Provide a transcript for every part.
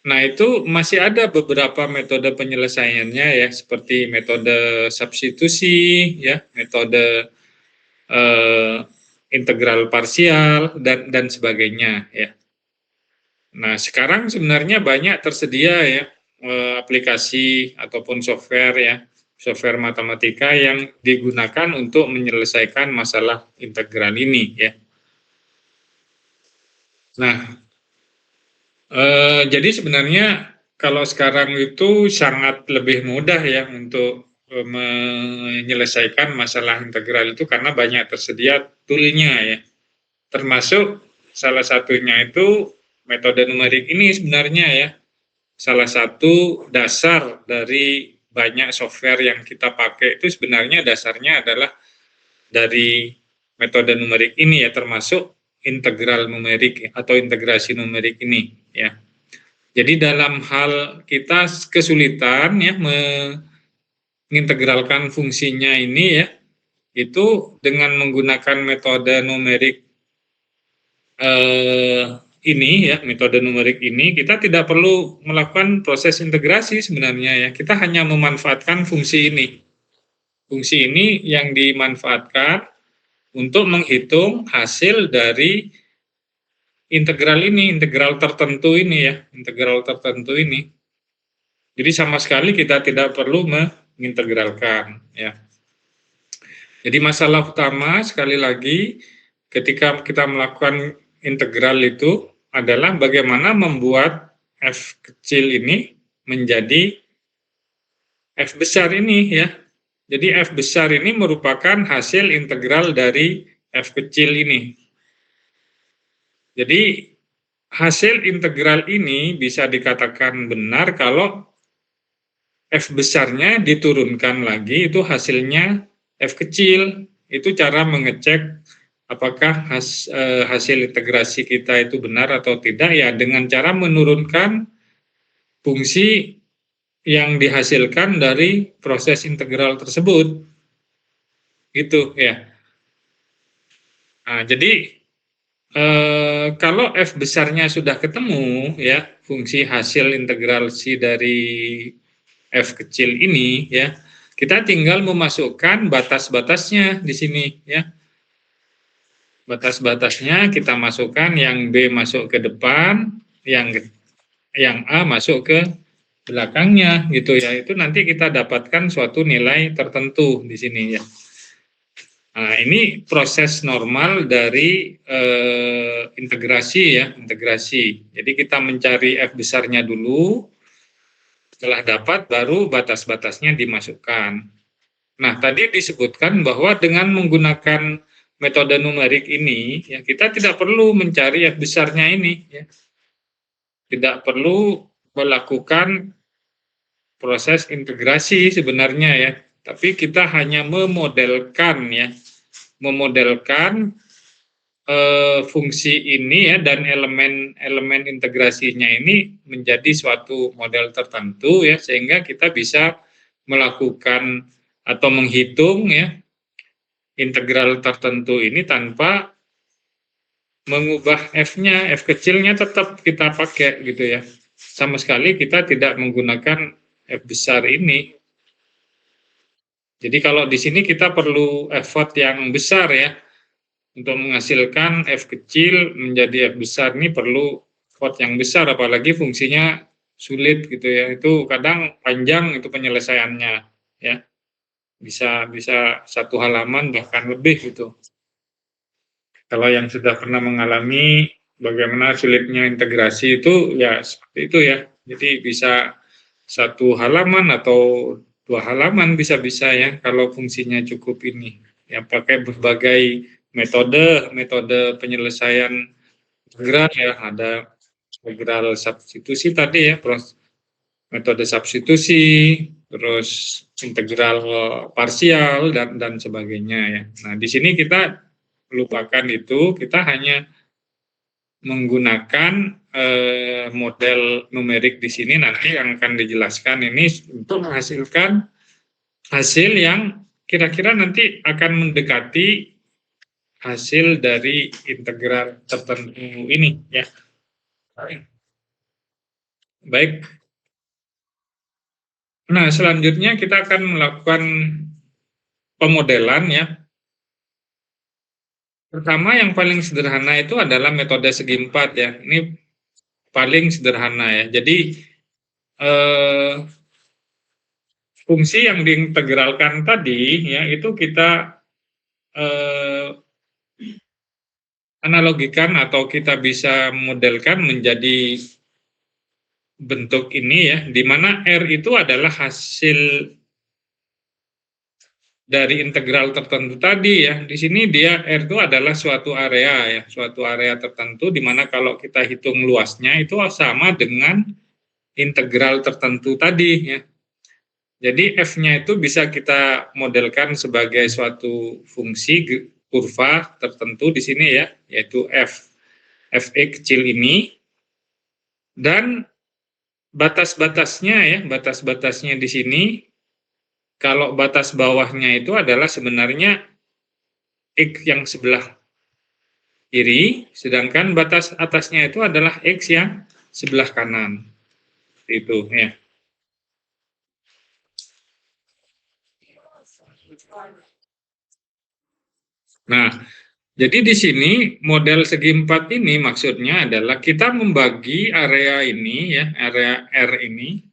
Nah, itu masih ada beberapa metode penyelesaiannya ya, seperti metode substitusi, ya, metode eh, integral parsial dan sebagainya ya. Nah, sekarang sebenarnya banyak tersedia ya aplikasi ataupun software ya, software matematika yang digunakan untuk menyelesaikan masalah integral ini ya. Nah, jadi sebenarnya kalau sekarang itu sangat lebih mudah ya untuk menyelesaikan masalah integral itu karena banyak tersedia toolnya ya. Termasuk salah satunya itu metode numerik ini sebenarnya ya. Salah satu dasar dari banyak software yang kita pakai itu sebenarnya dasarnya adalah dari metode numerik ini ya, termasuk integral numerik atau integrasi numerik ini ya. Jadi dalam hal kita kesulitan ya mengintegralkan fungsinya ini ya, itu dengan menggunakan metode numerik ini ya, metode numerik ini kita tidak perlu melakukan proses integrasi sebenarnya ya. Kita hanya memanfaatkan fungsi ini. Fungsi ini yang dimanfaatkan untuk menghitung hasil dari integral ini, integral tertentu ini ya, integral tertentu ini. Jadi sama sekali kita tidak perlu mengintegralkan ya. Jadi masalah utama sekali lagi ketika kita melakukan integral itu adalah bagaimana membuat f kecil ini menjadi f besar ini ya. Jadi f besar ini merupakan hasil integral dari f kecil ini. Jadi hasil integral ini bisa dikatakan benar kalau f besarnya diturunkan lagi itu hasilnya f kecil. Itu cara mengecek apakah hasil integrasi kita itu benar atau tidak ya dengan cara menurunkan fungsi yang dihasilkan dari proses integral tersebut. Gitu ya. Nah, jadi kalau f besarnya sudah ketemu ya, fungsi hasil integrasi dari f kecil ini ya, kita tinggal memasukkan batas-batasnya di sini ya. Batas-batasnya kita masukkan, yang B masuk ke depan, yang A masuk ke belakangnya gitu ya. Itu nanti kita dapatkan suatu nilai tertentu di sini ya. Nah, ini proses normal dari integrasi ya, integrasi. Jadi kita mencari f besarnya dulu, setelah dapat baru batas-batasnya dimasukkan. Nah, tadi disebutkan bahwa dengan menggunakan metode numerik ini, ya kita tidak perlu mencari f besarnya ini, ya. Tidak perlu melakukan proses integrasi sebenarnya ya, tapi kita hanya memodelkan ya, memodelkan fungsi ini ya dan elemen-elemen integrasinya ini menjadi suatu model tertentu ya, sehingga kita bisa melakukan atau menghitung ya integral tertentu ini tanpa mengubah f-nya, f kecilnya tetap kita pakai gitu ya. Sama sekali kita tidak menggunakan f besar ini. Jadi kalau di sini kita perlu effort yang besar ya untuk menghasilkan f kecil menjadi f besar, ini perlu effort yang besar, apalagi fungsinya sulit gitu ya. Itu kadang panjang itu penyelesaiannya ya. Bisa bisa 1 halaman bahkan lebih gitu. Kalau yang sudah pernah mengalami bagaimana sulitnya integrasi itu ya seperti itu ya. Jadi bisa 1 halaman atau 2 halaman bisa-bisa ya kalau fungsinya cukup ini. Ya pakai berbagai metode penyelesaian integral ya, ada integral substitusi tadi ya, metode substitusi, terus integral parsial dan sebagainya ya. Nah, di sini kita lupakan itu, kita hanya menggunakan model numerik di sini nanti yang akan dijelaskan ini untuk menghasilkan hasil yang kira-kira nanti akan mendekati hasil dari integral tertentu ini ya. Baik. Nah, selanjutnya kita akan melakukan pemodelan ya. Pertama yang paling sederhana itu adalah metode segi empat ya. Ini paling sederhana ya. Jadi eh, fungsi yang diintegralkan tadi ya itu kita eh, analogikan atau kita bisa modelkan menjadi bentuk ini ya, di mana R itu adalah hasil dari integral tertentu tadi ya. Di sini dia R itu adalah suatu area ya, suatu area tertentu di mana kalau kita hitung luasnya itu sama dengan integral tertentu tadi ya. Jadi F-nya itu bisa kita modelkan sebagai suatu fungsi kurva tertentu di sini ya, yaitu Fx kecil ini, dan batas-batasnya ya, batas-batasnya di sini, kalau batas bawahnya itu adalah sebenarnya X yang sebelah kiri, sedangkan batas atasnya itu adalah X yang sebelah kanan. Itu ya. Nah, jadi di sini model segi empat ini maksudnya adalah kita membagi area ini ya, area R ini,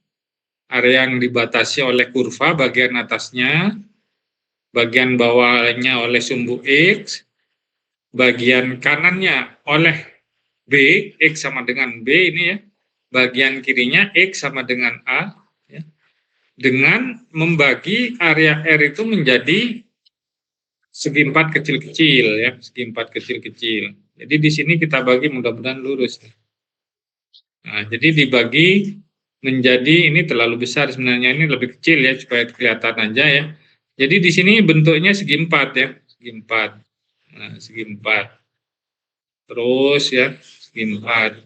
area yang dibatasi oleh kurva bagian atasnya, bagian bawahnya oleh sumbu X, bagian kanannya oleh B, X sama dengan B ini ya, bagian kirinya X sama dengan A, ya, dengan membagi area R itu menjadi segi empat kecil-kecil ya, segi empat kecil-kecil. Jadi di sini kita bagi mudah-mudahan lurus. Nah, jadi dibagi menjadi ini terlalu besar sebenarnya, ini lebih kecil ya supaya kelihatan aja ya. Jadi di sini bentuknya segi empat ya, segi empat. Nah, segi empat. Terus ya, segi empat.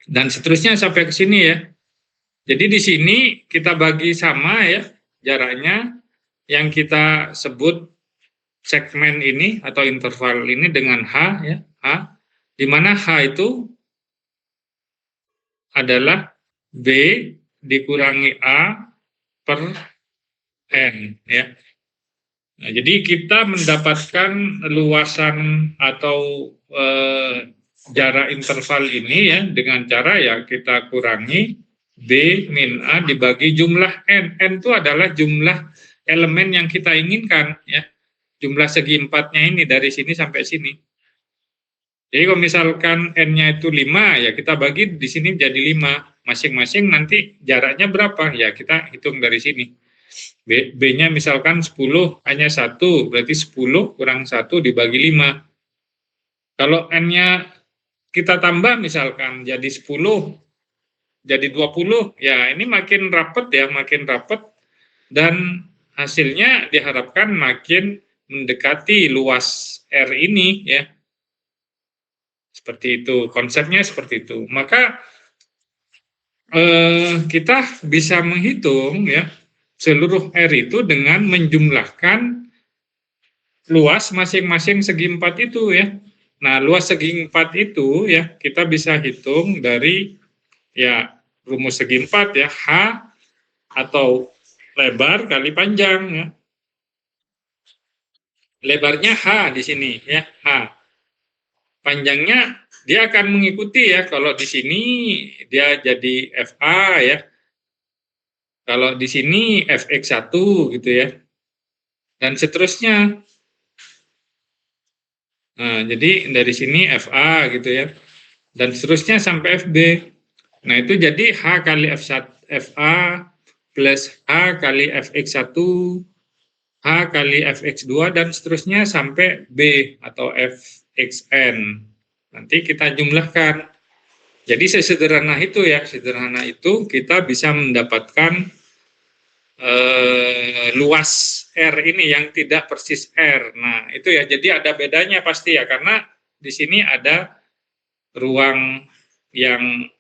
Dan seterusnya sampai ke sini ya. Jadi di sini kita bagi sama ya jaraknya, yang kita sebut segmen ini atau interval ini dengan H ya, H, di mana H itu adalah B dikurangi A per N ya. Nah, jadi kita mendapatkan luasan atau jarak interval ini ya dengan cara ya kita kurangi B min A dibagi jumlah N. N itu adalah jumlah elemen yang kita inginkan ya. Jumlah segi empatnya ini dari sini sampai sini. Jadi kalau misalkan N-nya itu 5, ya kita bagi di sini jadi 5. Masing-masing nanti jaraknya berapa? Ya kita hitung dari sini. B-nya misalkan 10, hanya 1, berarti 10 kurang 1 dibagi 5. Kalau N-nya kita tambah misalkan jadi 10, jadi 20, ya ini makin rapat ya, makin rapat. Dan hasilnya diharapkan makin mendekati luas R ini ya. Seperti itu, konsepnya seperti itu. Maka kita bisa menghitung ya seluruh R itu dengan menjumlahkan luas masing-masing segi empat itu ya. Nah, luas segi empat itu ya kita bisa hitung dari ya rumus segi empat ya, H atau lebar kali panjang ya. Lebarnya H di sini ya, H. Panjangnya dia akan mengikuti ya, kalau di sini dia jadi FA ya, kalau di sini Fx1 gitu ya, dan seterusnya. Nah, jadi dari sini FA gitu ya, dan seterusnya sampai FB. Nah, itu jadi H kali F1, FA plus H kali Fx1, H kali Fx2, dan seterusnya sampai B atau Fxn. Nanti kita jumlahkan. Jadi sesederhana itu ya, sederhana itu kita bisa mendapatkan luas R ini yang tidak persis R. Nah, itu ya, jadi ada bedanya pasti ya, karena di sini ada ruang yang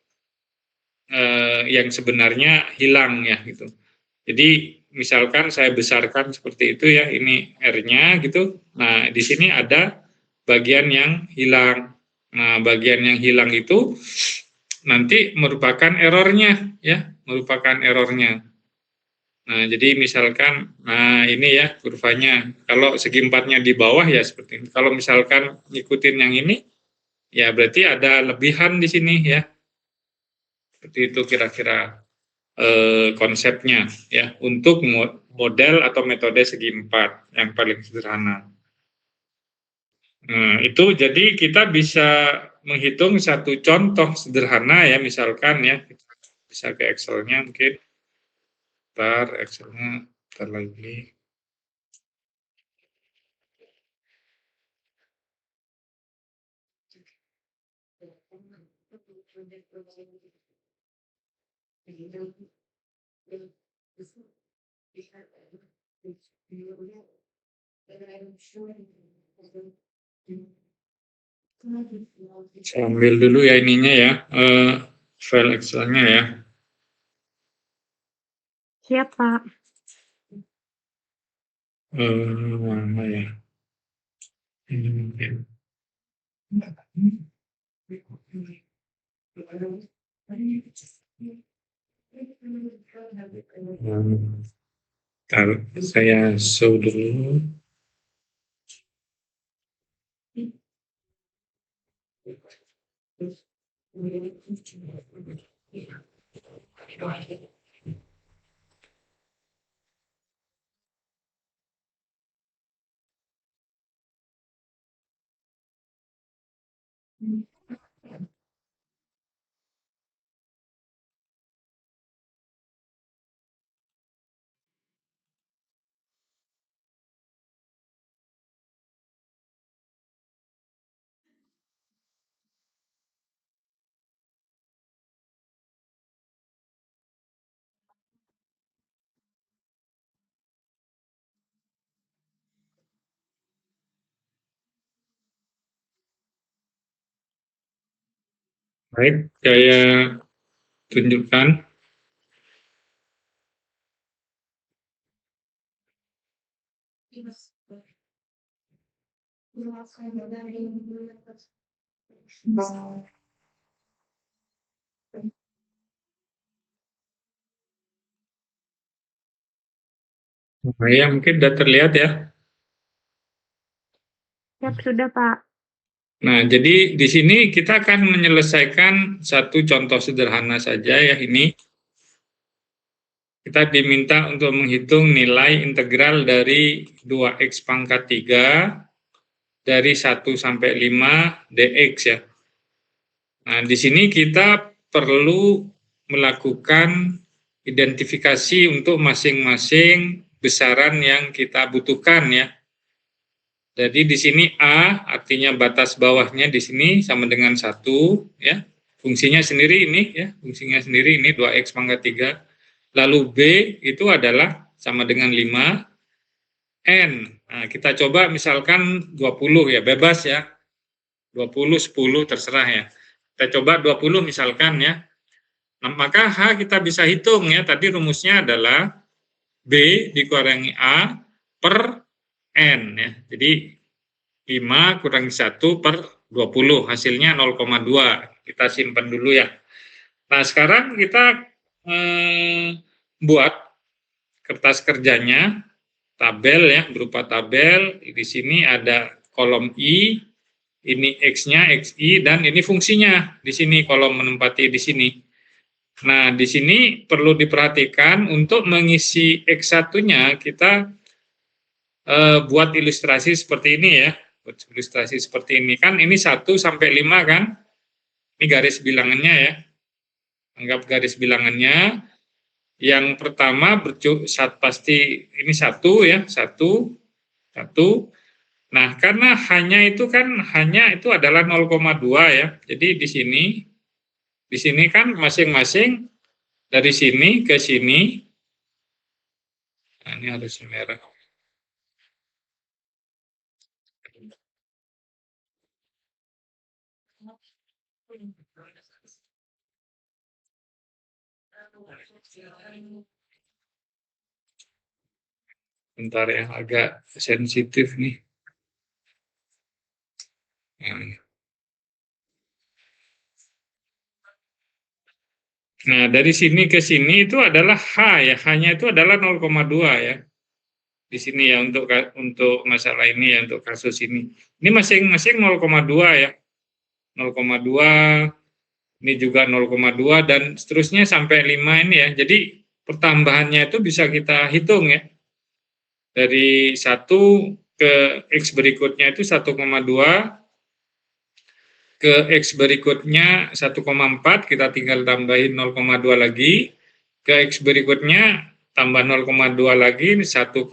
sebenarnya hilang ya gitu. Jadi misalkan saya besarkan seperti itu ya, ini R-nya gitu. Nah, di sini ada bagian yang hilang. Nah, bagian yang hilang itu nanti merupakan errornya, ya, merupakan errornya. Nah, jadi misalkan, nah ini ya kurvanya. Kalau segi empatnya di bawah ya seperti ini. Kalau misalkan ngikutin yang ini, ya berarti ada lebihan di sini ya. Seperti itu kira-kira konsepnya ya untuk model atau metode segi empat yang paling sederhana. Nah, itu jadi kita bisa menghitung satu contoh sederhana ya, misalkan ya, kita bisa ke Excel-nya mungkin. Ntar Excel-nya, ntar lagi. Saya ambil dulu ya ininya ya, file Excel-nya ya. Siap, Pak. Mana ya? Ini mungkin. Ntar saya show dulu. Baik, saya tunjukkan. Nah, ya mungkin sudah terlihat ya. Siap, sudah, Pak. Nah, jadi di sini kita akan menyelesaikan satu contoh sederhana saja ya ini. Kita diminta untuk menghitung nilai integral dari 2x pangkat 3 dari 1 sampai 5 dx ya. Nah, di sini kita perlu melakukan identifikasi untuk masing-masing besaran yang kita butuhkan ya. Jadi di sini A artinya batas bawahnya di sini sama dengan 1 ya. Fungsinya sendiri ini ya, fungsinya sendiri ini 2x pangkat 3. Lalu B itu adalah sama dengan 5 N. Nah, kita coba misalkan 20 ya, bebas ya. 20, 10 terserah ya. Kita coba 20 misalkan ya. Nah, maka H kita bisa hitung ya. Tadi rumusnya adalah B dikurangi A per N ya. Jadi 5 kurangi 1 per 20, hasilnya 0,2. Kita simpan dulu ya. Nah, sekarang kita buat kertas kerjanya, tabel ya, berupa tabel. Di sini ada kolom I, ini X-nya, XI, dan ini fungsinya. Di sini kolom menempati di sini. Nah, di sini perlu diperhatikan untuk mengisi X1-nya kita buat ilustrasi seperti ini ya. Ilustrasi seperti ini kan ini 1 sampai 5 kan, ini garis bilangannya ya, anggap garis bilangannya. Yang pertama pasti ini 1 ya, 1. Nah, karena hanya itu adalah 0,2 ya, jadi di sini kan masing-masing dari sini ke sini. Nah, ini harus merah. Bentar ya, agak sensitif nih. Nah, Nah, dari sini ke sini itu adalah H ya, H-nya itu adalah 0,2 ya. Di sini ya untuk masalah ini ya, untuk kasus ini. Ini masing-masing 0,2 ya. 0,2, ini juga 0,2 dan seterusnya sampai 5 ini ya. Jadi pertambahannya itu bisa kita hitung ya. Dari 1 ke X berikutnya itu 1,2, ke X berikutnya 1,4, kita tinggal tambahin 0,2 lagi, ke X berikutnya tambah 0,2 lagi, 1,6,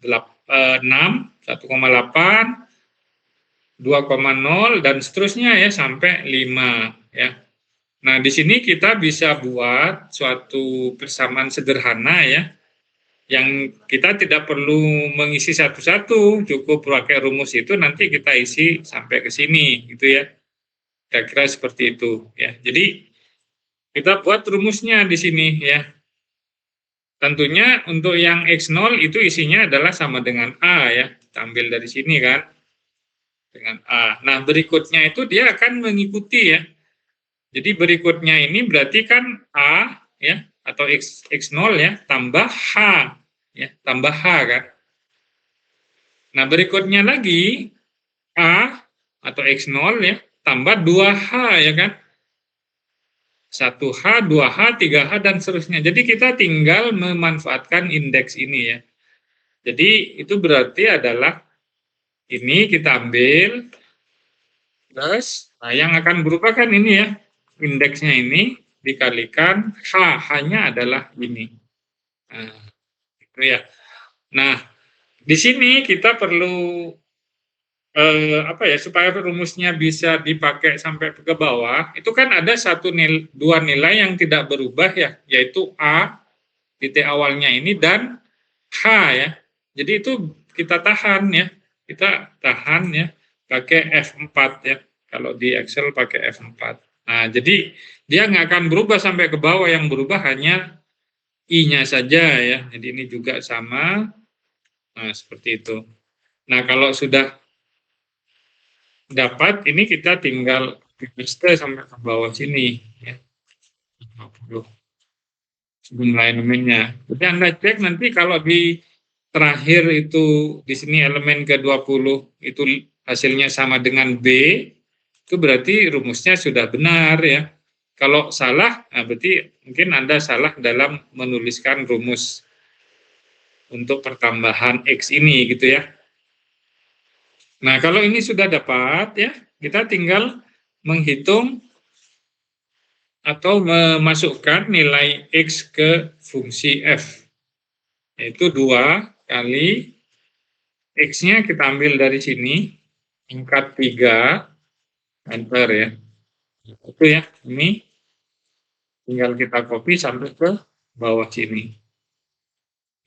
1,8, 2,0, dan seterusnya ya sampai 5 ya. Nah, di sini kita bisa buat suatu persamaan sederhana ya, yang kita tidak perlu mengisi satu-satu, cukup pakai rumus itu nanti kita isi sampai ke sini gitu ya. Kira-kira seperti itu ya. Jadi kita buat rumusnya di sini ya. Tentunya untuk yang X0 itu isinya adalah sama dengan A ya. Kita ambil dari sini kan. Dengan A. Nah, berikutnya itu dia akan mengikuti ya. Jadi berikutnya ini berarti kan A ya atau X0 ya tambah H ya, tambah H kan. Nah, berikutnya lagi A atau X0 ya tambah 2H ya kan. 1H, 2H, 3H, dan seterusnya. Jadi kita tinggal memanfaatkan indeks ini ya. Jadi itu berarti adalah ini kita ambil plus, nah yang akan berubah kan ini ya, indeksnya ini dikalikan H-nya adalah ini. Nah, itu ya. Nah, di sini kita perlu apa ya, supaya rumusnya bisa dipakai sampai ke bawah, itu kan ada dua nilai yang tidak berubah ya, yaitu A titik awalnya ini dan H ya. Jadi itu kita tahan ya, kita tahan ya pakai F4 ya. Kalau di Excel pakai F4. Nah, jadi dia nggak akan berubah sampai ke bawah, yang berubah hanya I-nya saja ya. Jadi ini juga sama. Nah, seperti itu. Nah, kalau sudah dapat, ini kita tinggal paste sampai ke bawah sini ya. 50 jumlah elemennya. Jadi Anda cek nanti kalau di terakhir itu di sini elemen ke-20 itu hasilnya sama dengan B, itu berarti rumusnya sudah benar ya. Kalau salah, nah berarti mungkin Anda salah dalam menuliskan rumus untuk pertambahan X ini gitu ya. Nah, kalau ini sudah dapat ya, kita tinggal menghitung atau memasukkan nilai X ke fungsi F. Yaitu 2 kali X-nya kita ambil dari sini, angkat 3, enter ya. Itu ya, ini tinggal kita copy sampai ke bawah sini.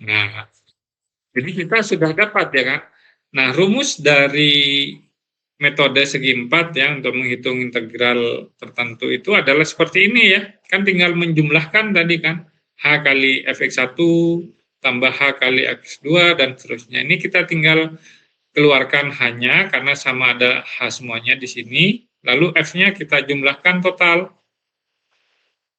Nah, jadi kita sudah dapat ya kan. Nah, rumus dari metode segi 4 ya untuk menghitung integral tertentu itu adalah seperti ini ya. Kan tinggal menjumlahkan tadi kan. H kali fx1 tambah H kali x2 dan seterusnya. Ini kita tinggal keluarkan H-nya karena sama ada H semuanya di sini. Lalu F-nya kita jumlahkan total.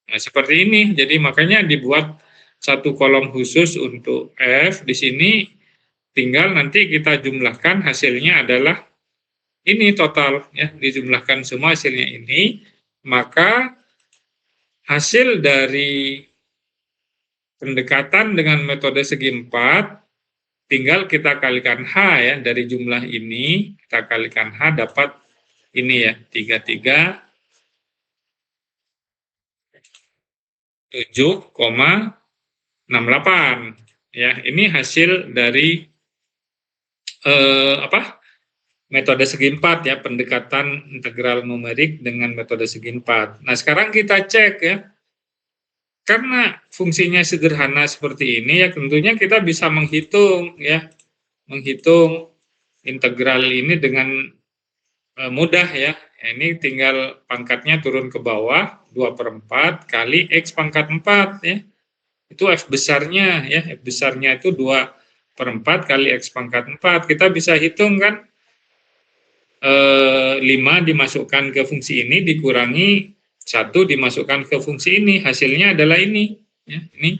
Nah, seperti ini. Jadi makanya dibuat satu kolom khusus untuk F. Di sini tinggal nanti kita jumlahkan, hasilnya adalah ini total ya, dijumlahkan semua hasilnya ini, maka hasil dari pendekatan dengan metode segi 4 tinggal kita kalikan H ya, dari jumlah ini kita kalikan H dapat ini ya, 33,7,68 ya. Ini hasil dari metode segi 4 ya, pendekatan integral numerik dengan metode segi 4. Nah, sekarang kita cek ya. Karena fungsinya sederhana seperti ini ya, tentunya kita bisa menghitung ya. Menghitung integral ini dengan mudah ya. Ini tinggal pangkatnya turun ke bawah, 2/4 kali X pangkat 4 ya. Itu F besarnya ya. F besarnya itu 2/4 kali X pangkat 4. Kita bisa hitung kan, 5 dimasukkan ke fungsi ini dikurangi 1 dimasukkan ke fungsi ini, hasilnya adalah ini. Ya, ini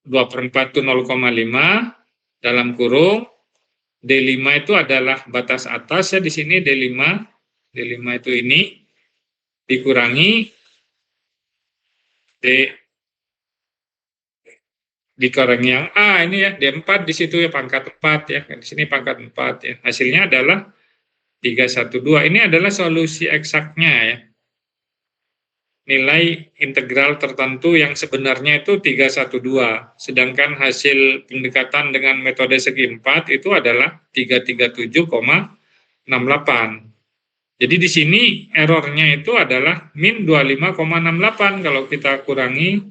2/4 itu 0,5 dalam kurung, D5 itu adalah batas atas ya di sini D5. D5 itu ini dikurangi dikurangi yang A ini ya, D4 di situ ya pangkat 4 ya. Di sini pangkat 4 ya. Hasilnya adalah 312. Ini adalah solusi eksaknya ya. Nilai integral tertentu yang sebenarnya itu 312. Sedangkan hasil pendekatan dengan metode segi 4 itu adalah 337,68. Jadi di sini errornya itu adalah min 25,68. Kalau kita kurangi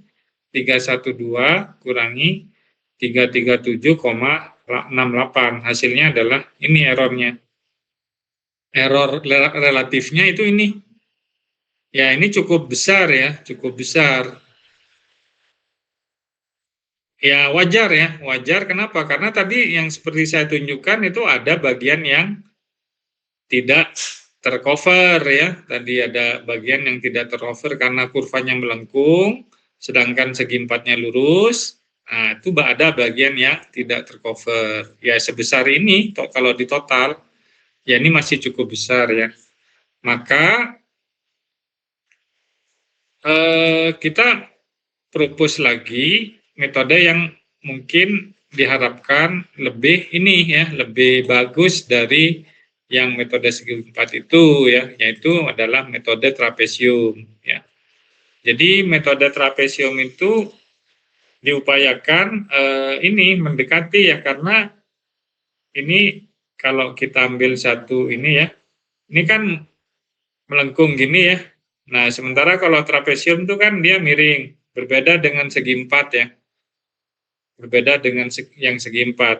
312 kurangi 337,68. Hasilnya adalah ini errornya. Error relatifnya itu ini. Ya, ini cukup besar ya, cukup besar. Ya, wajar ya, wajar. Kenapa? Karena tadi yang seperti saya tunjukkan itu ada bagian yang tidak tercover ya. Tadi ada bagian yang tidak tercover karena kurvanya melengkung, sedangkan segi 4-nya lurus. Nah, itu ada bagian yang tidak tercover. Ya, sebesar ini kalau di total, ya ini masih cukup besar ya. Maka kita propose lagi metode yang mungkin diharapkan lebih ini ya, lebih bagus dari yang metode segi 4 itu ya, yaitu adalah metode trapesium ya. Jadi metode trapesium itu diupayakan ini mendekati ya, karena ini kalau kita ambil satu ini ya, ini kan melengkung gini ya. Nah, sementara kalau trapesium itu kan dia miring, berbeda dengan segi 4 ya. Berbeda dengan yang segi 4.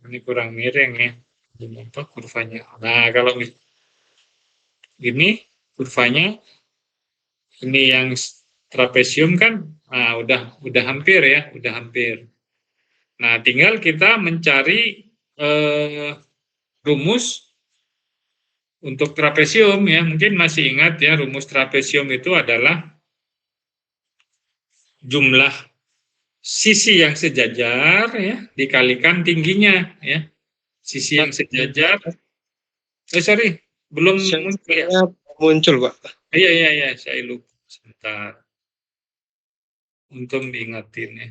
Ini kurang miring ya. Ini apa kurvanya? Nah, kalau gini kurvanya, ini yang trapesium kan, nah udah hampir ya, udah hampir. Nah, tinggal kita mencari rumus untuk trapesium ya. Mungkin masih ingat ya, rumus trapesium itu adalah jumlah sisi yang sejajar ya dikalikan tingginya ya. Sisi yang sejajar. Sorry, belum muncul ya. Muncul, Pak. Iya, saya lupa. Sebentar. Untung diingatin ya.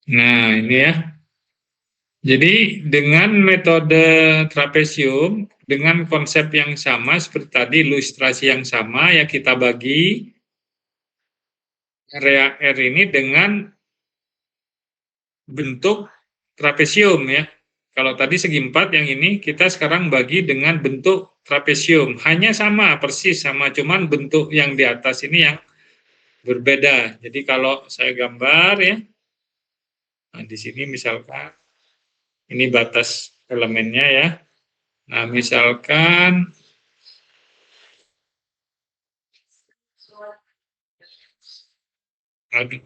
Nah, ini ya. Jadi dengan metode trapesium, dengan konsep yang sama seperti tadi, ilustrasi yang sama, ya kita bagi area R ini dengan bentuk trapesium ya. Kalau tadi segi 4, yang ini kita sekarang bagi dengan bentuk trapesium. Hanya sama, persis sama, cuman bentuk yang di atas ini yang berbeda. Jadi kalau saya gambar ya, nah di sini misalkan ini batas elemennya ya. Nah, misalkan aduh.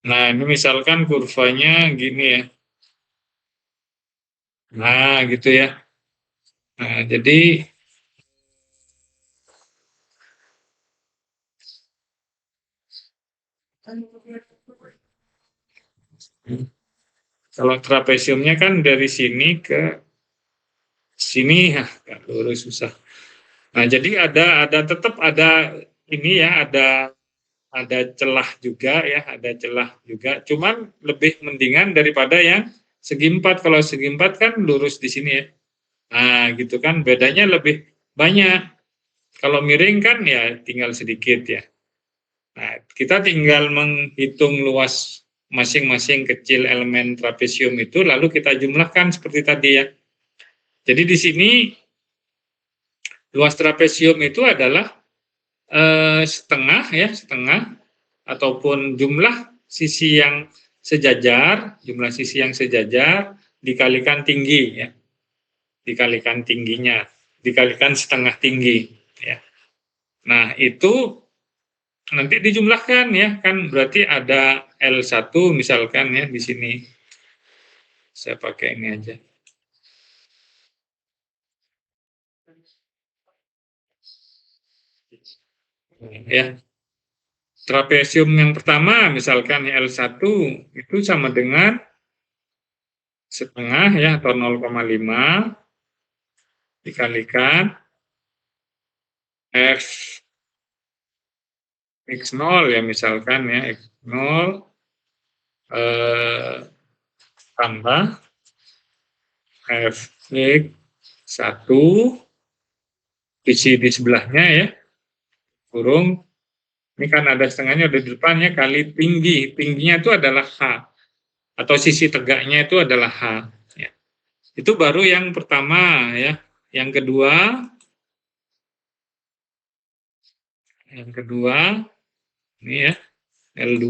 Nah, ini misalkan kurvanya gini ya. Nah, gitu ya. Nah, jadi kalau trapesiumnya kan dari sini ke sini ya, lurus susah. Nah, jadi tetap ada ini ya, ada celah juga ya, ada celah juga. Cuman lebih mendingan daripada yang segi 4. Kalau segi 4 kan lurus di sini ya. Nah, gitu kan, bedanya lebih banyak. Kalau miring kan ya tinggal sedikit ya. Nah, kita tinggal menghitung luas masing-masing kecil elemen trapesium itu, lalu kita jumlahkan seperti tadi ya. Jadi di sini luas trapesium itu adalah setengah ya, setengah ataupun jumlah sisi yang sejajar, jumlah sisi yang sejajar dikalikan tinggi ya. dikalikan tingginya, dikalikan setengah tinggi ya. Nah, itu nanti dijumlahkan ya, kan berarti ada L1 misalkan ya di sini. Saya pakai ini aja. Ya. Trapesium yang pertama misalkan L1 itu sama dengan setengah ya atau 0,5 dikalikan F X0 ya misalkan ya X0 tambah Fx1 isi di sebelahnya ya kurung ini kan ada setengahnya ada di depannya kali tingginya itu adalah H atau sisi tegaknya itu adalah H ya. Itu baru yang pertama ya. Yang kedua ini ya L2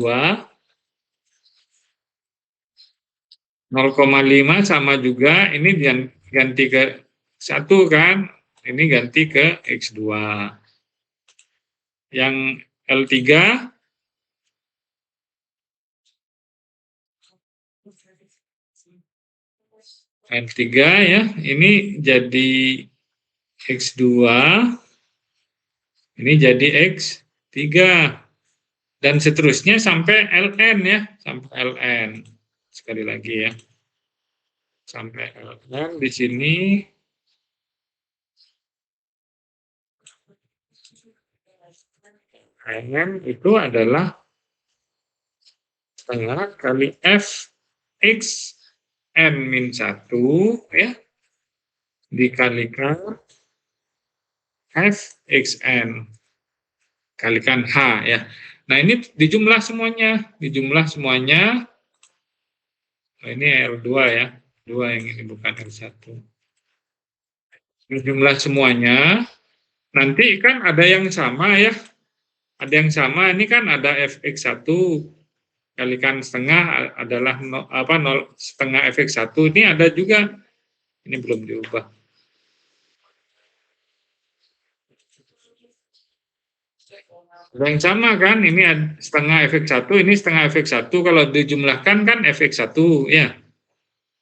0,5 sama juga ini ganti ke 1 kan, ini ganti ke X2. Yang L3 ya, ini jadi X2, ini jadi X3 dan seterusnya sampai Ln ya, sampai Ln. Sekali lagi ya. Sampai Ln di sini Ln itu adalah setengah kali F X N min 1 ya dikalikan F X N kalikan H ya. Nah ini dijumlah semuanya. Nah, ini L2 ya. 2 yang ini bukan L1. Dijumlah semuanya. Nanti kan ada yang sama ya. Ada yang sama, ini kan ada Fx1 kalikan setengah adalah setengah Fx1. Ini ada juga. Ini belum diubah. Ada yang sama kan, ini setengah Fx1, ini setengah Fx1. Kalau dijumlahkan kan Fx1 ya.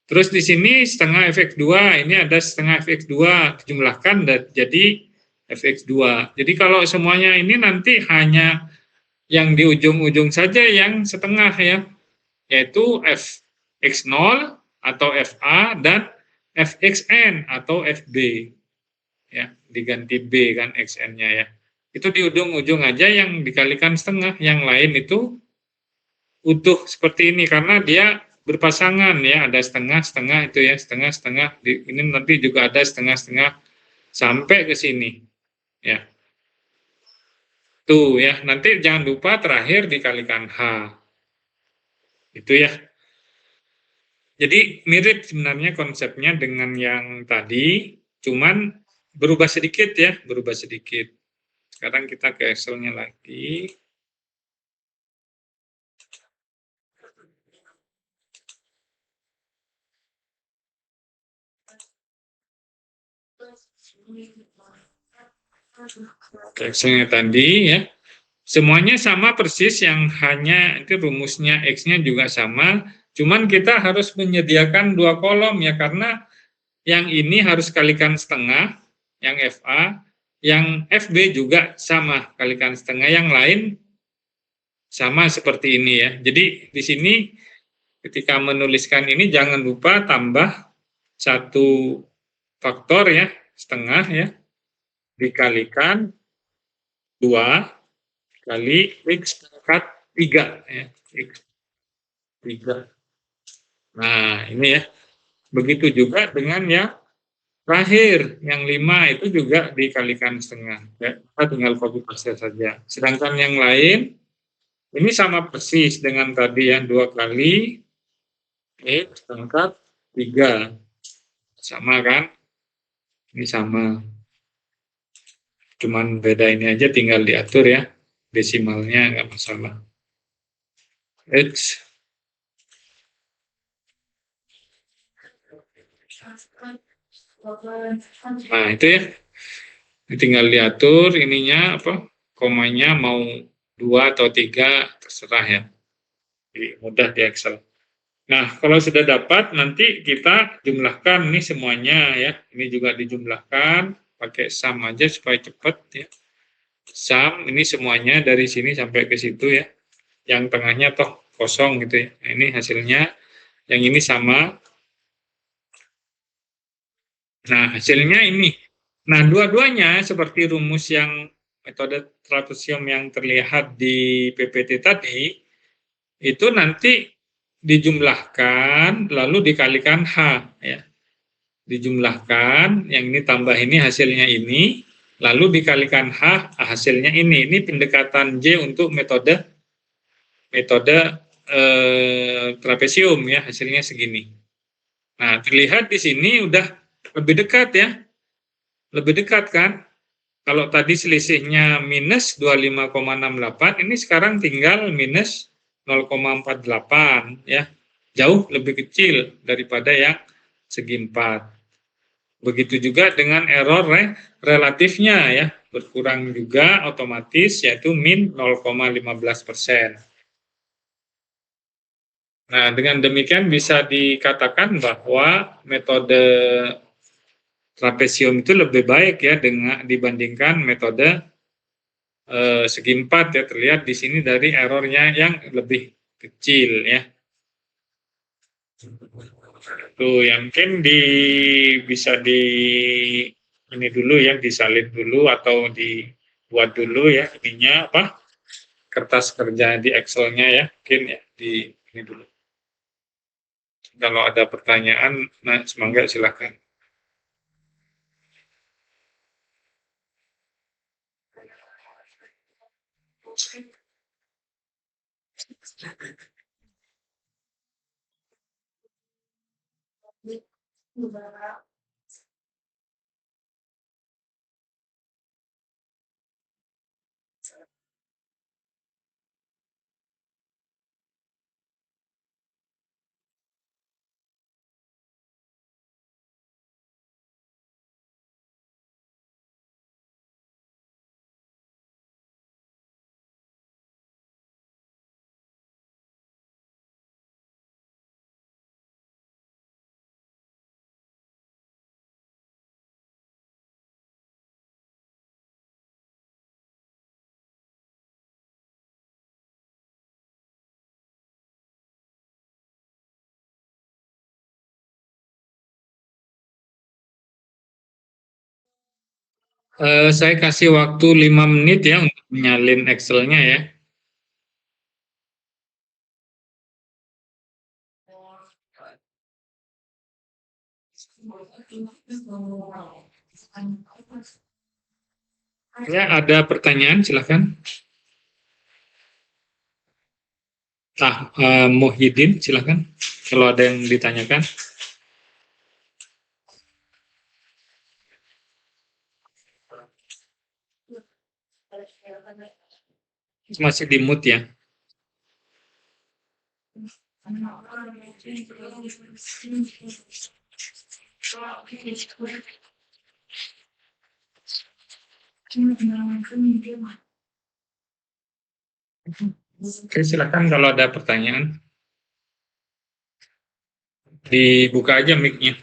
Terus di sini setengah Fx2, ini ada setengah Fx2 dijumlahkan jadi Fx2. Jadi kalau semuanya ini nanti hanya yang di ujung-ujung saja yang setengah ya, yaitu Fx0 atau Fa dan Fxn atau Fb. Ya, diganti B kan Xn-nya ya. Itu di ujung-ujung aja yang dikalikan setengah, yang lain itu utuh seperti ini karena dia berpasangan ya, ada setengah-setengah itu ya, setengah-setengah. Ini nanti juga ada setengah-setengah sampai ke sini. Ya. Tuh ya, nanti jangan lupa terakhir dikalikan H. Itu ya. Jadi mirip sebenarnya konsepnya dengan yang tadi, cuman berubah sedikit ya, berubah sedikit. Sekarang kita ke Excel-nya lagi. Excel-nya tadi ya. Semuanya sama persis, yang hanya itu rumusnya X-nya juga sama, cuman kita harus menyediakan 2 kolom ya, karena yang ini harus kalikan setengah, yang FA, yang FB juga sama, kalikan setengah, yang lain sama seperti ini ya. Jadi di sini ketika menuliskan ini jangan lupa tambah 1 faktor ya, setengah ya, dikalikan 2 kali X pangkat 3 ya, X 3. Nah, ini ya. Begitu juga dengan yang terakhir, yang 5 itu juga dikalikan setengah. Ya, kita tinggal copy paste saja. Sedangkan yang lain ini sama persis dengan tadi yang 2 kali X pangkat 3. Sama kan? Ini sama. Cuman beda ini aja, tinggal diatur ya. Desimalnya nggak masalah. X Nah, itu ya. Tinggal diatur ininya apa? Komanya mau 2 atau 3 terserah ya. Jadi mudah di Excel. Nah, kalau sudah dapat nanti kita jumlahkan ini semuanya ya. Ini juga dijumlahkan pakai sum aja supaya cepat ya. Sum ini semuanya dari sini sampai ke situ ya. Yang tengahnya toh kosong gitu ya. Nah, ini hasilnya. Yang ini sama. Nah, hasilnya ini. Nah, dua-duanya seperti rumus yang metode trapesium yang terlihat di PPT tadi, itu nanti dijumlahkan lalu dikalikan H ya. Dijumlahkan, yang ini tambah ini hasilnya ini, lalu dikalikan H hasilnya ini. Ini pendekatan J untuk metode metode trapesium ya, hasilnya segini. Nah, terlihat di sini udah lebih dekat ya. Lebih dekat kan? Kalau tadi selisihnya minus 25,68, ini sekarang tinggal minus 0,48 ya. Jauh lebih kecil daripada yang segi 4. Begitu juga dengan error relatifnya ya, berkurang juga otomatis yaitu min 0,15%. Nah, dengan demikian bisa dikatakan bahwa metode trapesium itu lebih baik ya dengan dibandingkan metode segi 4 ya, terlihat di sini dari errornya yang lebih kecil ya. Tuh, yang mungkin bisa di ini dulu ya, disalin dulu atau dibuat dulu ya ininya apa kertas kerja di Excel-nya ya, mungkin ya di ini dulu. Kalau ada pertanyaan, nah semoga silakan. Saya kasih waktu 5 menit ya untuk menyalin Excel-nya ya. Ya, ada pertanyaan silakan. Muhyiddin silakan kalau ada yang ditanyakan. Masih di mute ya. Oke, silakan kalau ada pertanyaan. Dibuka aja mic-nya.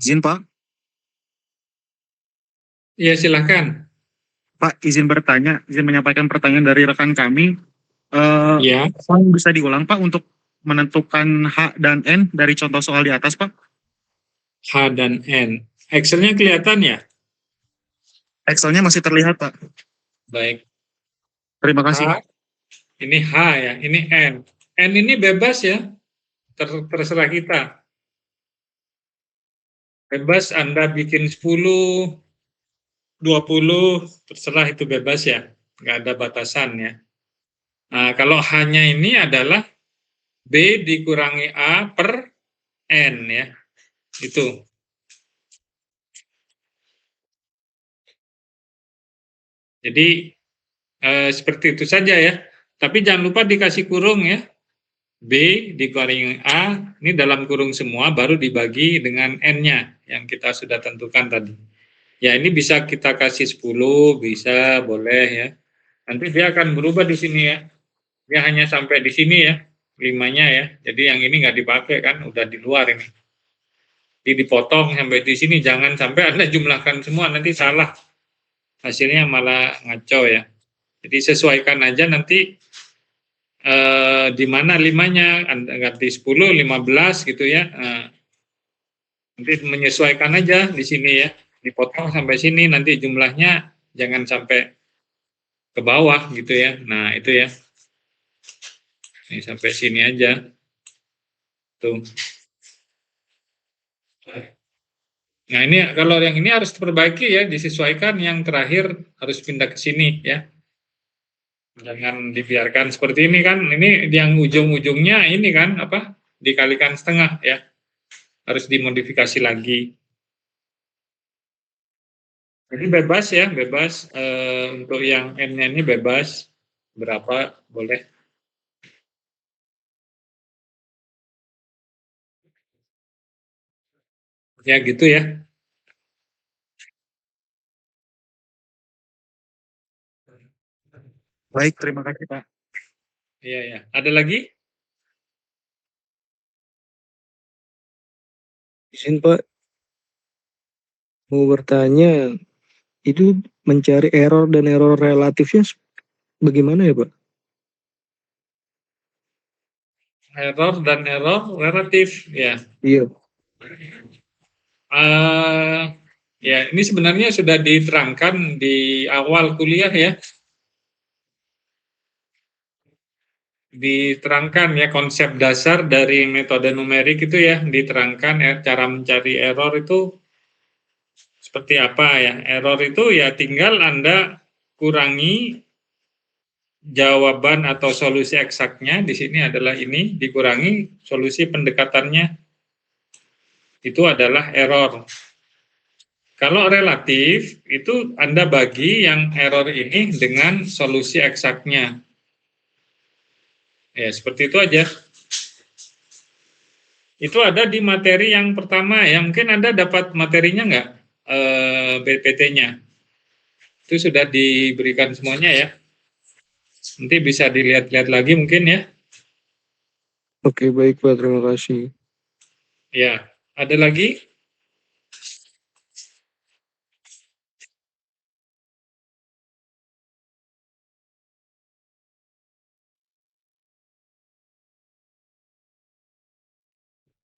Izin Pak, Iya, silahkan. Pak izin bertanya, izin menyampaikan pertanyaan dari rekan kami. Ya, Tolong bisa diulang Pak untuk menentukan H dan N dari contoh soal di atas Pak. H dan N. Excel-nya kelihatan ya? Excelnya masih terlihat Pak. Baik. Terima kasih. H, ini H ya, ini N. N ini bebas ya, terserah kita. Bebas Anda bikin 10, 20, terserah itu bebas ya. Nggak ada batasan ya. Nah, kalau hanya ini adalah B dikurangi A per N ya. Itu. Jadi seperti itu saja ya. Tapi jangan lupa dikasih kurung ya. B dikurangi A, ini dalam kurung semua, baru dibagi dengan N-nya yang kita sudah tentukan tadi. Ya, ini bisa kita kasih 10, bisa, boleh ya. Nanti dia akan berubah di sini ya. Dia hanya sampai di sini ya, 5-nya ya. Jadi yang ini nggak dipakai kan, udah di luar ini. Jadi dipotong sampai di sini, jangan sampai Anda jumlahkan semua, nanti salah. Hasilnya malah ngaco ya. Jadi sesuaikan aja nanti di mana 5-nya, Anda ganti 10, 15 gitu ya. Nanti menyesuaikan aja di sini ya. Dipotong sampai sini, nanti jumlahnya jangan sampai ke bawah gitu ya. Nah, itu ya. Ini sampai sini aja. Tuh. Nah, ini kalau yang ini harus diperbaiki ya, disesuaikan, yang terakhir harus pindah ke sini ya. Jangan dibiarkan seperti ini kan. Ini yang ujung-ujungnya ini kan apa? Dikalikan setengah ya. Harus dimodifikasi lagi. Jadi bebas ya, bebas untuk yang N-nya ini bebas berapa boleh. Ya gitu ya. Baik, terima kasih Pak. Iya ya. Ada lagi? Izin Pak, mau bertanya, itu mencari error dan error relatifnya bagaimana ya Pak? Error dan error relatif ya. Iya. Ya ini sebenarnya sudah diterangkan di awal kuliah ya. Diterangkan ya konsep dasar dari metode numerik itu ya, diterangkan cara mencari error itu seperti apa ya. Error itu ya tinggal Anda kurangi jawaban atau solusi eksaknya, di sini adalah ini, dikurangi solusi pendekatannya, itu adalah error. Kalau relatif, itu Anda bagi yang error ini dengan solusi eksaknya. Ya, seperti itu aja. Itu ada di materi yang pertama ya. Mungkin Anda dapat materinya nggak? BPT-nya. Itu sudah diberikan semuanya ya. Nanti bisa dilihat-lihat lagi mungkin ya. Oke, baik Pak, terima kasih. Ya, ada lagi?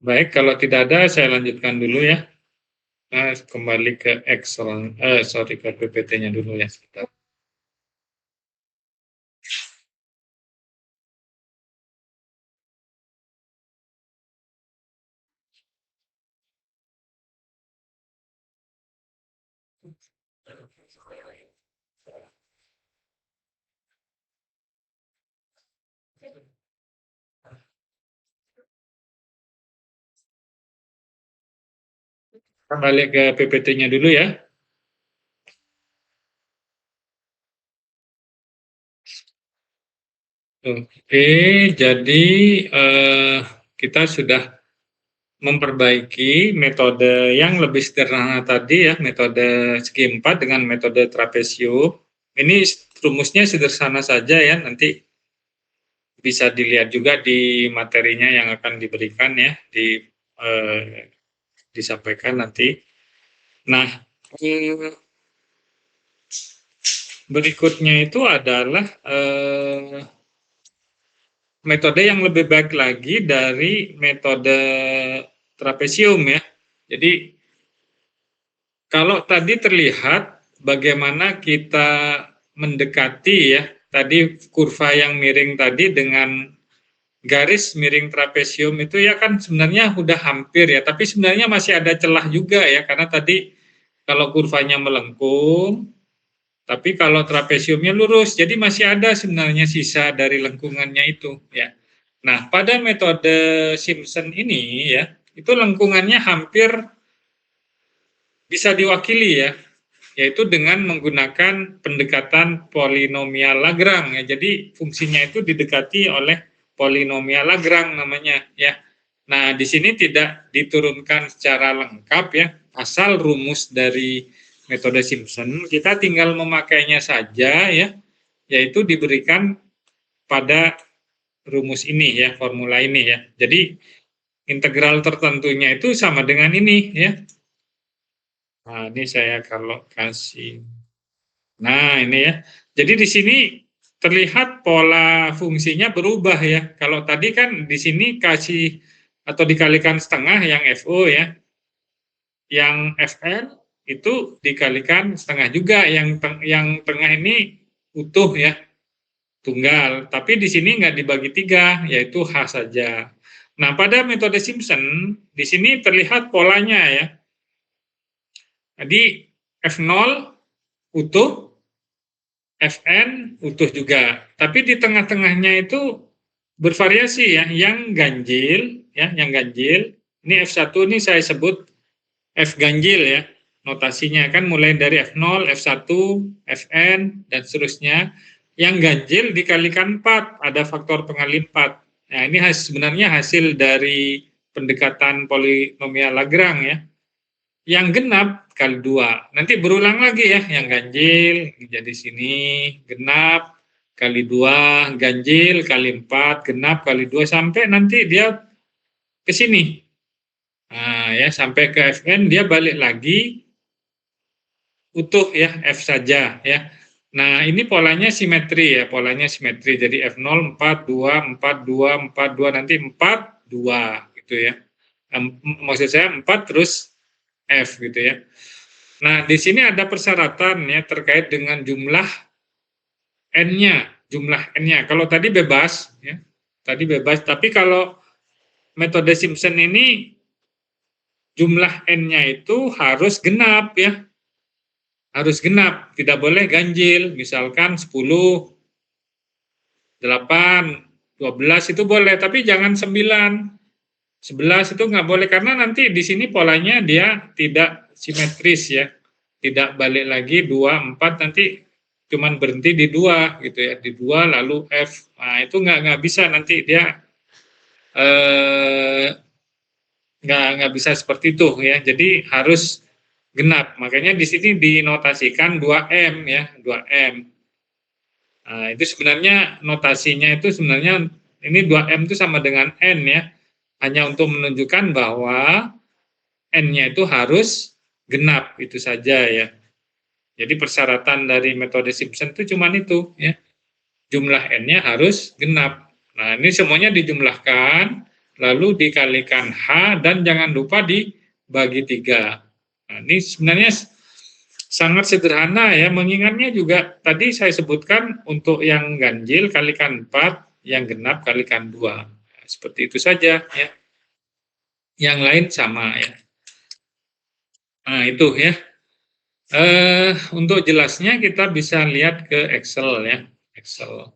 Baik, kalau tidak ada saya lanjutkan dulu ya. Nah, kembali ke Excel, ke PPT-nya dulu ya sebentar. Kembali ke PPT-nya dulu ya. Oke, jadi kita sudah memperbaiki metode yang lebih sederhana tadi ya, metode segi 4 dengan metode trapezio. Ini rumusnya sederhana saja ya, nanti bisa dilihat juga di materinya yang akan diberikan ya, di disampaikan nanti. Nah, berikutnya itu adalah metode yang lebih baik lagi dari metode trapesium ya. Jadi kalau tadi terlihat bagaimana kita mendekati ya, tadi kurva yang miring tadi dengan garis miring trapesium itu ya kan sebenarnya udah hampir ya, tapi sebenarnya masih ada celah juga ya, karena tadi kalau kurvanya melengkung, tapi kalau trapesiumnya lurus, jadi masih ada sebenarnya sisa dari lengkungannya itu ya. Nah, pada metode Simpson ini ya, itu lengkungannya hampir bisa diwakili ya, yaitu dengan menggunakan pendekatan polinomial Lagrange ya. Jadi fungsinya itu didekati oleh polinomial Lagrange namanya ya. Nah, di sini tidak diturunkan secara lengkap ya, asal rumus dari metode Simpson, kita tinggal memakainya saja ya, yaitu diberikan pada rumus ini ya, formula ini ya. Jadi integral tertentunya itu sama dengan ini ya. Nah, ini saya kalau kasih. Nah, ini ya. Jadi di sini terlihat pola fungsinya berubah ya. Kalau tadi kan di sini kasih atau dikalikan setengah yang FO ya. Yang FN itu dikalikan setengah juga, yang tengah ini utuh ya, tunggal. Tapi di sini nggak dibagi tiga, yaitu H saja. Nah, pada metode Simpson, di sini terlihat polanya ya. Jadi F0 utuh, Fn utuh juga. Tapi di tengah-tengahnya itu bervariasi ya, yang ganjil ya, yang ganjil. Ini F1 ini saya sebut F ganjil ya. Notasinya kan mulai dari F0, F1, Fn dan seterusnya. Yang ganjil dikalikan 4, ada faktor pengali 4. Nah, ini sebenarnya hasil dari pendekatan polinomial Lagrange ya. Yang genap kali 2. Nanti berulang lagi ya, yang ganjil jadi sini, genap kali 2, ganjil kali 4, genap kali 2, sampai nanti dia ke sini. Nah, ya sampai ke Fn dia balik lagi utuh ya, F saja ya. Nah, ini polanya simetri ya, polanya simetri. Jadi F0 4 2 4 2 4 2, nanti 4 2 gitu ya. Maksud saya 4 terus F gitu ya. Nah, di sini ada persyaratan ya terkait dengan jumlah N-nya, jumlah N-nya. Kalau tadi bebas ya. Tadi bebas, tapi kalau metode Simpson ini jumlah N-nya itu harus genap ya. Harus genap, tidak boleh ganjil. Misalkan 10, 8, 12 itu boleh, tapi jangan 9. 11 itu nggak boleh, karena nanti di sini polanya dia tidak simetris ya. Tidak balik lagi 2, 4, nanti cuman berhenti di 2 gitu ya. Di 2 lalu F. Nah, itu nggak bisa, nanti dia nggak bisa seperti itu ya. Jadi harus genap. Makanya di sini dinotasikan 2M ya, 2M. Nah, itu sebenarnya notasinya itu sebenarnya ini 2M itu sama dengan N ya. Hanya untuk menunjukkan bahwa N-nya itu harus genap, itu saja ya. Jadi persyaratan dari metode Simpson itu cuma itu ya. Jumlah N-nya harus genap. Nah, ini semuanya dijumlahkan, lalu dikalikan H, dan jangan lupa dibagi 3. Nah, ini sebenarnya sangat sederhana ya, mengingatnya juga tadi saya sebutkan untuk yang ganjil kalikan 4, yang genap kalikan 2. Nah, seperti itu saja ya. Yang lain sama ya. Nah, itu ya. Untuk jelasnya kita bisa lihat ke Excel ya. Excel.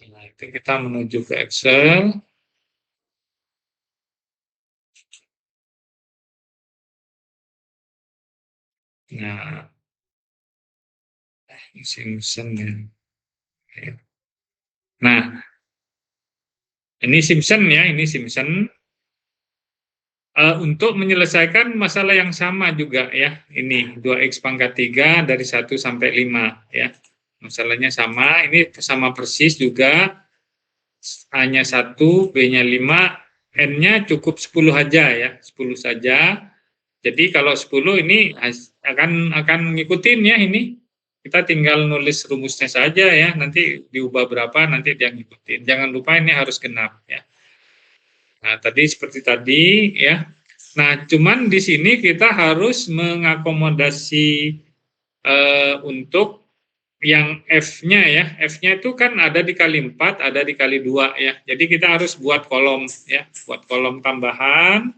Nah, itu kita menuju ke Excel. Nah, Simpson ya. Nah, ini Simpson ya, ini Simpson. untuk menyelesaikan masalah yang sama juga ya. Ini 2x pangkat 3 dari 1 sampai 5 ya. Masalahnya sama, ini sama persis juga. A-nya 1, B-nya 5, N-nya cukup 10 aja ya, 10 saja. Jadi kalau 10 ini akan ngikutin ya ini. Kita tinggal nulis rumusnya saja ya, nanti diubah berapa, nanti dia ngikutin. Jangan lupa ini harus genap ya. Nah, tadi seperti tadi ya. Nah, cuman di sini kita harus mengakomodasi untuk yang F-nya ya. F-nya itu kan ada dikali 4, ada dikali 2 ya. Jadi kita harus buat kolom ya, buat kolom tambahan.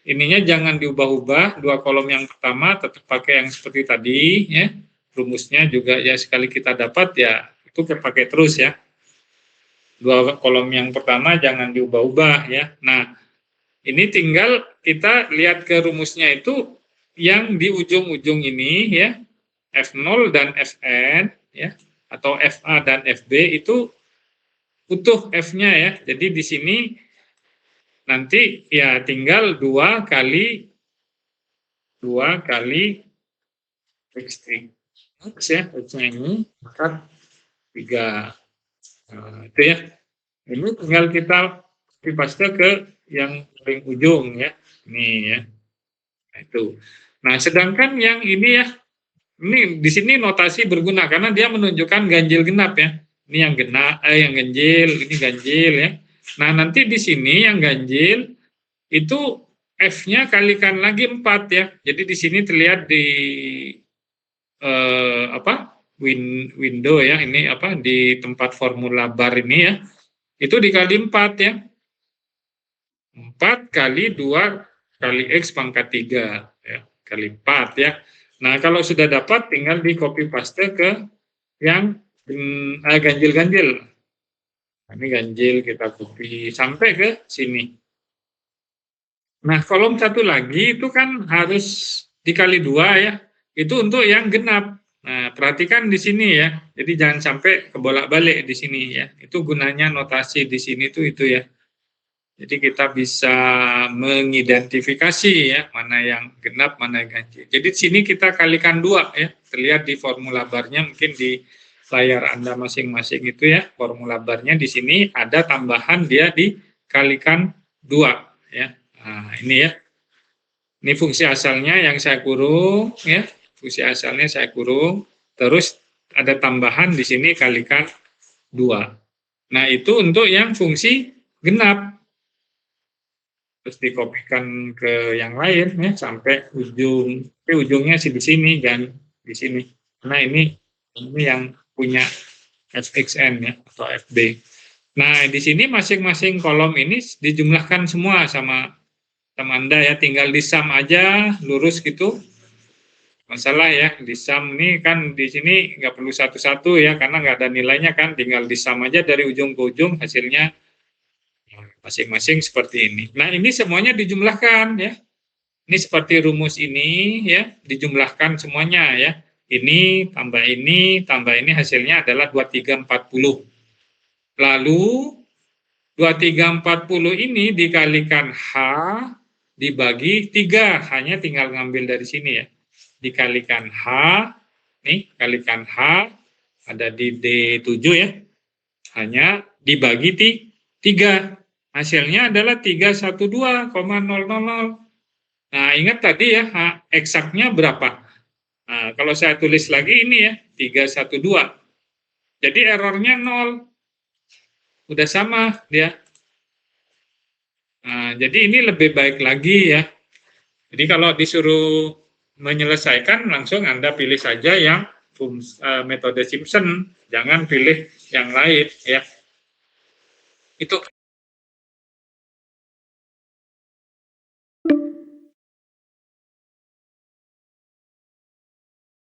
Ininya jangan diubah-ubah, 2 kolom yang pertama tetap pakai yang seperti tadi ya. Rumusnya juga ya sekali kita dapat ya itu pakai terus ya. 2 kolom yang pertama jangan diubah-ubah ya. Nah, ini tinggal kita lihat ke rumusnya itu yang di ujung-ujung ini ya, F0 dan Fn ya, atau Fa dan Fb itu utuh F-nya ya. Jadi di sini nanti ya tinggal 2 kali X3 ya, X-nya ini maka 3. Nah, itu ya. Ini tinggal kita paste ke yang paling ujung ya. Ini ya. Nah, itu. Nah, sedangkan yang ini ya, ini di sini notasi berguna karena dia menunjukkan ganjil genap ya. Ini yang genap, yang ganjil, ini ganjil ya. Nah, nanti di sini yang ganjil itu F-nya kalikan lagi 4 ya. Jadi di sini terlihat di window ya, ini di tempat formula bar ini ya. Itu dikali 4 ya. 4 kali 2 kali X pangkat 3 ya, kali 4 ya. Nah, kalau sudah dapat tinggal di copy paste ke yang ganjil-ganjil. Nah, ini ganjil kita copy sampai ke sini. Nah, kolom satu lagi itu kan harus dikali 2 ya. Itu untuk yang genap. Nah, perhatikan di sini ya. Jadi jangan sampai kebolak-balik di sini ya. Itu gunanya notasi di sini tuh itu ya. Jadi kita bisa mengidentifikasi ya mana yang genap, mana yang ganjil. Jadi di sini kita kalikan 2 ya. Terlihat di formula barnya mungkin di layar Anda masing-masing itu ya. Formula barnya di sini ada tambahan dia dikalikan 2 ya. Nah, ini ya. Ini fungsi asalnya yang saya kurung ya. Fungsi asalnya saya kurung, terus ada tambahan di sini kalikan 2. Nah, itu untuk yang fungsi genap. Terus dikopikan ke yang lain ya sampai ujung. Tapi ujungnya sih di sini dan di sini. Nah, ini yang punya Fxn ya atau Fb. Nah, di sini masing-masing kolom ini dijumlahkan semua sama Anda ya, tinggal disam aja lurus gitu. Masalah ya, disam ini kan di sini nggak perlu satu-satu ya, karena nggak ada nilainya kan, tinggal disam aja dari ujung ke ujung, hasilnya masing-masing seperti ini. Nah, ini semuanya dijumlahkan ya. Ini seperti rumus ini ya, dijumlahkan semuanya ya. Ini tambah ini hasilnya adalah 2340. Lalu 2340 ini dikalikan H dibagi 3, hanya tinggal ngambil dari sini ya. Dikalikan H, nih kalikan H, ada di D7 ya, hanya dibagi 3. Hasilnya adalah 312,000. Nah, ingat tadi ya, eksaknya berapa? Nah, kalau saya tulis lagi ini ya, 312. Jadi errornya 0. Udah sama dia. Nah, jadi ini lebih baik lagi ya. Jadi kalau disuruh menyelesaikan, langsung Anda pilih saja yang metode Simpson, jangan pilih yang lain ya. Itu